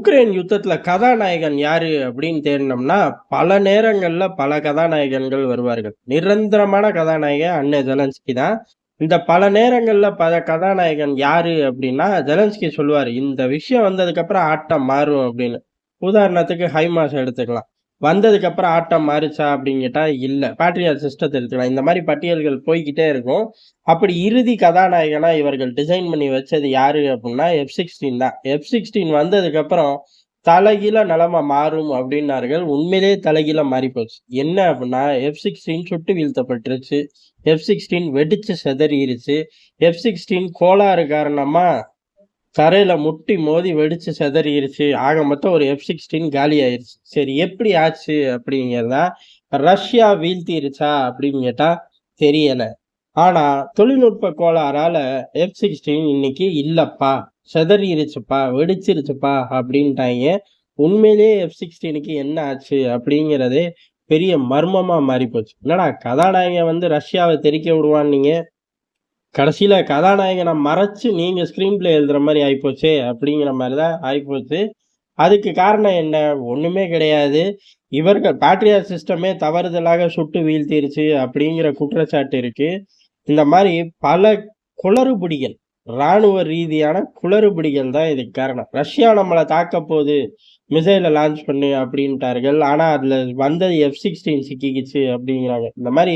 Ukraine யுத்தத்துல கதாநாயகன் யாரு அப்படின்னு தேடினோம்னா, பல நேரங்கள்ல பல கதாநாயகன்கள் வருவார்கள். நிரந்தரமான கதாநாயகன் அண்ணன் ஜெலன்ஸ்கி தான். இந்த பல நேரங்கள்ல பல கதாநாயகன் யாரு அப்படின்னா, ஜெலன்ஸ்கி சொல்லுவாரு, "இந்த விஷயம் வந்ததுக்கப்புறம் ஆட்டம் மாறும்" அப்படின்னு. உதாரணத்துக்கு ஹைமாஸ் எடுத்துக்கலாம். வந்ததுக்கப்புறம் ஆட்டம் மாறுச்சா அப்படின்னு கேட்டா, இல்ல. பேட்ரியாட் சிஸ்டத்த எடுத்துக்கலாம். இந்த மாரி பட்டியல்கள் போய்க்கிட்டே இருக்கும். அப்படி இறுதி கதாநாயகனா இவர்கள் டிசைன் பண்ணி வச்சது யாரு அப்டின்னா, F-16 தான். F-16 வந்ததுக்கப்புறம் தலைகீழா நிலைமை மாறும் அப்டின்னார்கள். உண்மையிலேயே தலைகீழா மாறிப்போச்சு. என்ன அப்டின்னா, F-16 சுட்டு வீழ்த்தப்பட்டுருச்சு. F-16 வெடிச்சு சிதறிருச்சு. F-16 கோளாறு காரணமா தரையில முட்டி மோதி வெடிச்சு சிதறிருச்சு. ஆக மொத்தம் ஒரு F-16 காலி ஆயிருச்சு. சரி எப்படி ஆச்சு அப்படிங்கிறத ரஷ்யா வீழ்த்திருச்சா அப்படின்னு கேட்டா தெரியல. ஆனா தொழில்நுட்ப கோளாறால F-16 இன்னைக்கு இல்லப்பா, சிதறிருச்சுப்பா, வெடிச்சிருச்சுப்பா அப்படின்ட்டாய்ங்க. உண்மையிலேயே F-16க்கு என்ன ஆச்சு அப்படிங்கிறதே பெரிய மர்மமா மாறிப்போச்சு. என்னடா கதாநாயகன் வந்து ரஷ்யாவ தெறிக்க விடுவான்னீங்க, கடைசியில கதாநாயகன மறைச்சு நீங்க ஸ்க்ரீன் பிளே எழுதுற மாரி ஆயிப்போச்சே! அப்படிங்கிற மாரி தான் ஆயிப்போச்சு. அதுக்கு காரணம் என்ன? ஒண்ணுமே கிடையாது. இவர்கள் பேட்ரியாட் சிஸ்டமே தவறுதலாக சுட்டு வீழ்த்திருச்சு அப்படிங்கிற குற்றச்சாட்டு இருக்கு. இந்த மாரி பல குளறுபடிகள், ராணுவ ரீதியான குளறுபடிகள் தான் இதுக்கு காரணம். ரஷ்யா நம்மள தாக்கப் போது, மிசைல லான்ச் பண்ணு அப்படின்ட்டார்கள். ஆனா அதுல வந்தது F-16 சிக்கிக்கிச்சு அப்படிங்கிறாங்க. இந்த மாரி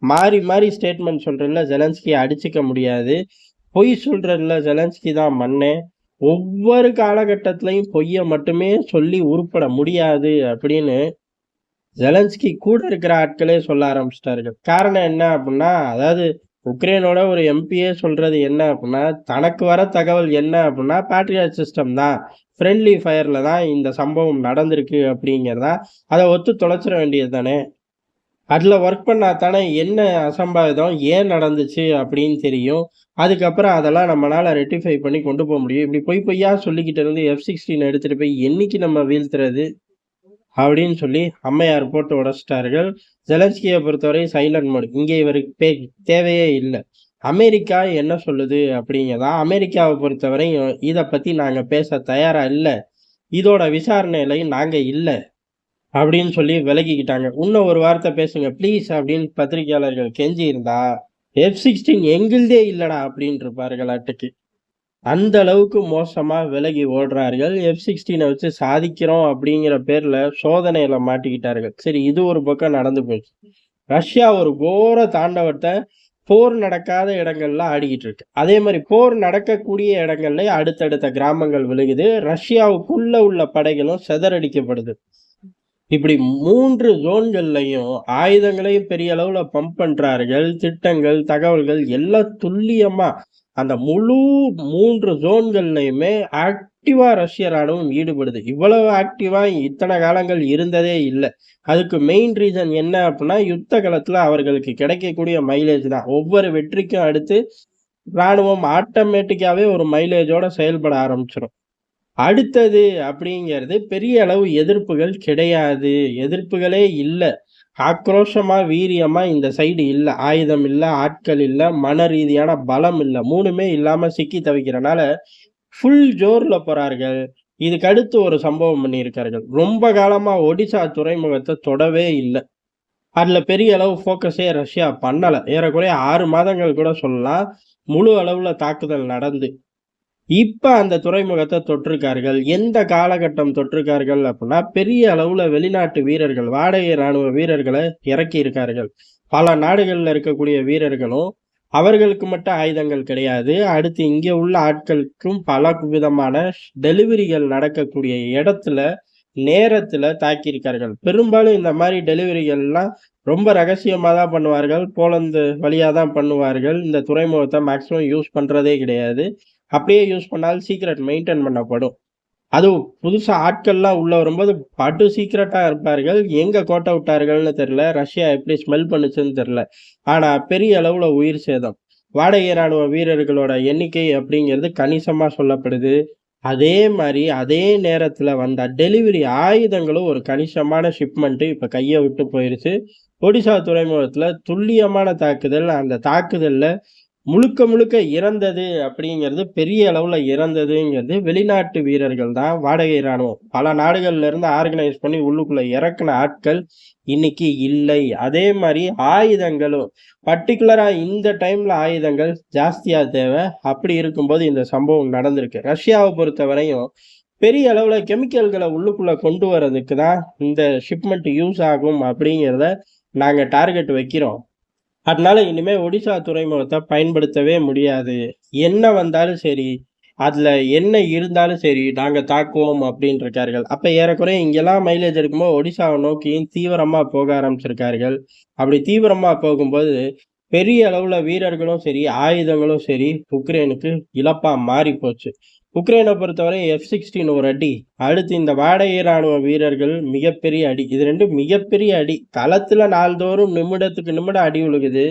மாறி மாறி ஸ்டேட்மெண்ட் சொல்றதுல ஜெலன்ஸ்கிய அடிச்சுக்க முடியாது. பொய் சொல்றதுல ஜெலன்ஸ்கி தான் மன்னன். ஒவ்வொரு காலகட்டத்திலயும் பொய்ய மட்டுமே சொல்லி உருப்பட முடியாது அப்படின்னு ஜெலன்ஸ்கி கூட இருக்கிற ஆட்களே சொல்ல ஆரம்பிச்சுட்டார்கள். காரணம் என்ன அப்டின்னா, அதாவது உக்ரைனோட ஒரு எம்பியே சொல்றது என்ன அப்டின்னா, தனக்கு வர தகவல் என்ன அப்டின்னா, பேட்ரியாட் சிஸ்டம் தான். ஃப்ரெண்ட்லி ஃபயர்ல தான் இந்த சம்பவம் நடந்திருக்கு அப்படிங்கிறத அத ஒத்து தொலைச்சிட வேண்டியது தானே! அதுல ஒர்க் பண்ணா தானே என்ன அசம்பாவிதம், ஏன் நடந்துச்சு அப்படின்னு தெரியும். அதுக்கப்புறம் அதெல்லாம் நம்மனால ரெக்டிஃபை பண்ணி கொண்டு போ முடியும். இப்படி பொய் பொய்யா சொல்லிக்கிட்டு இருந்து F-16 எடுத்துட்டு போய் என்னைக்கு நம்ம வீழ்த்துறது? அப்படின்னு சொல்லி அம்மையார் போட்டு உடைச்சுட்டார்கள். ஜெலன்ஸ்கிய பொறுத்தவரை சைலன்ட் மோட். இங்க இவருக்கு தேவையே இல்ல. அமெரிக்கா என்ன சொல்லுது அப்படிங்கிறதா, அமெரிக்காவ பொறுத்தவரையும் இத பத்தி நாங்க பேச தயாரா இல்ல. இதோட விசாரணையில நாங்க இல்ல. அப்படின்னு சொல்லி விலகிக்கிட்டாங்க. "இன்னும் ஒரு வார்த்தை பேசுங்க ப்ளீஸ்" அப்படின்னு பத்திரிக்கையாளர்கள் கெஞ்சியிருந்தா, F-16 எங்களுதே இல்லடா அப்படின்ருப்பார்களாட்டுக்கு. அந்த அளவுக்கு மோசமா விலகி ஓடுறார்கள். F-16 வச்சு சாதிக்கிறோம் அப்படிங்கிற பேர்ல சோதனையில மாட்டிக்கிட்டார்கள். சரி இது ஒரு பக்கம் நடந்து போச்சு. ரஷ்யா ஒரு கோர தாண்டவத்த போர் நடக்காத இடங்கள்ல ஆடிக்கிட்டு இருக்கு. அதே மாரி போர் நடக்கக்கூடிய இடங்கள்ல அடுத்தடுத்த கிராமங்கள் விழுகுது. ரஷ்யாவுக்குள்ள உள்ள படைகளும் சிதறடிக்கப்படுது. இப்படி 3 ஜோன்கள்லயும் ஆயுதங்களையும் பெரிய அளவுல பம்ப் பண்றார்கள். திட்டங்கள், தகவல்கள் எல்லாம் துல்லியமா அந்த முழு 3 ஜோன்கள்லயுமே ஆக்டிவா ரஷ்ய ராணுவம் ஈடுபடுது. இவ்வளவு ஆக்டிவா இத்தனை காலங்கள் இருந்ததே இல்ல. அதுக்கு மெயின் ரீசன் என்ன அப்டின்னா, யுத்த களத்துல அவர்களுக்கு கிடைக்கக்கூடிய மைலேஜ் தான். ஒவ்வொரு வெற்றிக்கும் அடுத்து ராணுவம் ஆட்டோமேட்டிக்காவே ஒரு மைலேஜோட செயல்பட ஆரம்பிச்சுரும். அடுத்தது அப்படிங்கிறது பெரிய அளவு எதிர்ப்புகள் கிடையாது. எதிர்ப்புகளே இல்ல. ஆக்ரோஷமா, வீரியமா இந்த சைடு இல்ல. ஆயுதம் இல்ல, ஆட்கள் இல்ல, மன ரீதியான பலம் இல்ல. 3மே இல்லாம சிக்கி தவிக்கிறனால, ஃபுல் ஜோர்ல போறார்கள். இதுக்கு அடுத்து ஒரு சம்பவம் பண்ணியிருக்கார்கள். ரொம்ப காலமா ஒடிஷா துறைமுகத்த தொடவே இல்ல. அதுல பெரிய அளவு ஃபோக்கஸே ரஷ்யா பண்ணல. ஏறக்குறைய 6 மாதங்கள் கூட சொல்லலாம். முழு அளவுல தாக்குதல் நடந்து. இப்ப அந்த துறைமுகத்த தொட்டிருக்கார்கள். எந்த காலகட்டம் தொட்டிருக்கார்கள் அப்டின்னா, பெரிய அளவுல வெளிநாட்டு வீரர்கள், வாடகை ராணுவ வீரர்கள இறக்கியிருக்கார்கள். பல நாடுகள்ல இருக்கக்கூடிய வீரர்களும், அவர்களுக்கு மட்டும் ஆயுதங்கள் கிடையாது. அடுத்து இங்க உள்ள ஆட்களுக்கும் பல விதமான டெலிவரிகள் நடக்கக்கூடிய இடத்துல, நேரத்துல தாக்கியிருக்கார்கள். பெரும்பாலும் இந்த மாரி டெலிவரிகள்லாம் ரொம்ப ரகசியமா தான் பண்ணுவார்கள். போலந்து வழியா தான் பண்ணுவார்கள். இந்த துறைமுகத்த மேக்ஸிமம் யூஸ் பண்றதே கிடையாது. அப்படியே யூஸ் பண்ணாலும் சீக்ரெட் மெயின்டெயின் பண்ணப்படும். அதுவும் புதுசா ஆட்கள்லாம் உள்ள வரும்போது படு சீக்ரெட்டா இருப்பார்கள். எங்க கோட்ட விட்டார்கள்னு தெரியல. ரஷ்யா எப்படி ஸ்மெல் பண்ணுச்சுன்னு தெரியல. ஆனா பெரிய அளவுல உயிர் சேதம். வாடகை ராணுவ வீரர்களோட எண்ணிக்கை அப்படிங்கிறது கணிசமா சொல்லப்படுது. அதே மாரி அதே நேரத்துல வந்த டெலிவரி ஆயுதங்களும் ஒரு கணிசமான ஷிப்மெண்ட் இப்ப கைய விட்டு போயிருச்சு. ஒடிஷா துறைமுகத்துல துல்லியமான தாக்குதல். அந்த தாக்குதல்ல முழுக்க முழுக்க இறந்தது அப்படிங்கிறது பெரிய அளவுல இறந்ததுங்கிறது வெளிநாட்டு வீரர்கள் தான், வாடகை ராணுவம். பல நாடுகள்ல இருந்து ஆர்கனைஸ் பண்ணி உள்ளுக்குள்ள இறக்குன ஆட்கள் இன்னைக்கு இல்லை. அதே மாரி ஆயுதங்களும், பர்ட்டிகுலரா இந்த டைம்ல ஆயுதங்கள் ஜாஸ்தியா தேவை. அப்படி இருக்கும்போது இந்த சம்பவம் நடந்திருக்கு. ரஷ்யாவ பொறுத்தவரையும் பெரிய அளவுல கெமிக்கல்கள உள்ளுக்குள்ள கொண்டு வரதுக்கு தான் இந்த ஷிப்மெண்ட் யூஸ் ஆகும் அப்படிங்கிறத நாங்க டார்கெட் வைக்கிறோம். அதனால இனிமே ஒடிஷா துறைமுகத்த பயன்படுத்தவே முடியாது. என்ன வந்தாலும் சரி, அதுல என்ன இருந்தாலும் சரி, நாங்க தாக்குவோம் அப்படின்னு இருக்கார்கள். அப்ப ஏறக்குறைய இங்கெல்லாம் மைலேஜ் இருக்கும்போது, ஒடிஷாவ நோக்கி தீவிரமா போக ஆரம்பிச்சிருக்கார்கள். அப்படி தீவிரமா போகும்போது, பெரிய அளவுல வீரர்களும் சரி, ஆயுதங்களும் சரி, உக்ரைனுக்கு இழப்பா மாறிப் போச்சு. உக்ரைனை பொறுத்தவரை F-16 ஒரு அடி. அடுத்து இந்த வாடகை ராணுவ வீரர்கள் மிகப்பெரிய அடி. இது 2ம் மிகப்பெரிய அடி. களத்துல நாள்தோறும் நிமிடத்துக்கு நிமிடம் அடி விழுகுது.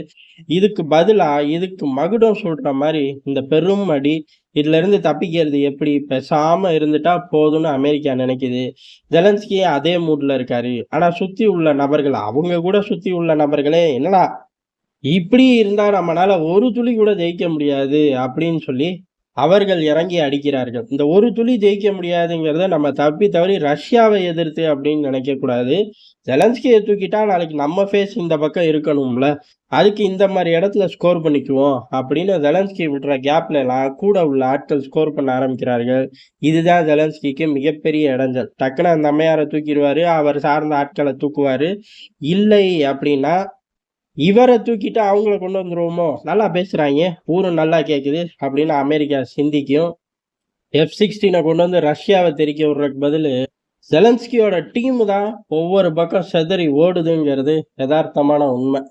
இதுக்கு பதிலா இதுக்கு மகுடம் சூட்டுற மாரி இந்த பெரும் அடி. இதுல இருந்து தப்பிக்கிறது எப்படி? பேசாம இருந்துட்டா போதும்னு அமெரிக்கா நினைக்குது. ஜெலன்ஸ்கி அதே மூட்ல இருக்காரு. ஆனா சுத்தி உள்ள நபர்கள், அவங்க கூட சுத்தி உள்ள நபர்களே என்னடா இப்படி இருந்தா நம்மனால ஒரு துளி கூட ஜெயிக்க முடியாது அப்படின்னு சொல்லி அவர்கள் இறங்கி அடிக்கிறார்கள். இந்த ஒரு துளி ஜெயிக்க முடியாதுங்கிறத நம்ம தப்பி தவறி ரஷ்யாவை எதிர்த்து அப்படின்னு நினைக்கக்கூடாது. ஜெலன்ஸ்கிய தூக்கிட்டா நாளைக்கு நம்ம ஃபேஸ் இந்த பக்கம் இருக்கணும்ல. அதுக்கு இந்த மாரி இடத்துல ஸ்கோர் பண்ணிக்குவோம் அப்படின்னு ஜெலன்ஸ்கி விடுற கேப்ல எல்லாம் கூட உள்ள ஆட்கள் ஸ்கோர் பண்ண ஆரம்பிக்கிறார்கள். இதுதான் ஜெலன்ஸ்கிக்கு மிகப்பெரிய இடைஞ்சல். டக்குனு அந்த அம்மையார தூக்கிருவாரு. அவர் சார்ந்த ஆட்கள தூக்குவாரு. இல்லை அப்படின்னா இவர தூக்கிட்டு அவங்கள கொண்டு வந்துருவோமோ? நல்லா பேசுறாய்ங்க. ஊரும் நல்லா கேக்குது அப்படின்னு அமெரிக்கா சிந்திக்கும். F-16 கொண்டு வந்து ரஷ்யாவ தெறிக்க விடுறதுக்கு பதிலு, ஜெலன்ஸ்கியோட டீம் தான் ஒவ்வொரு பக்கம் சிதறி ஓடுதுங்கிறது எதார்த்தமான உண்மை.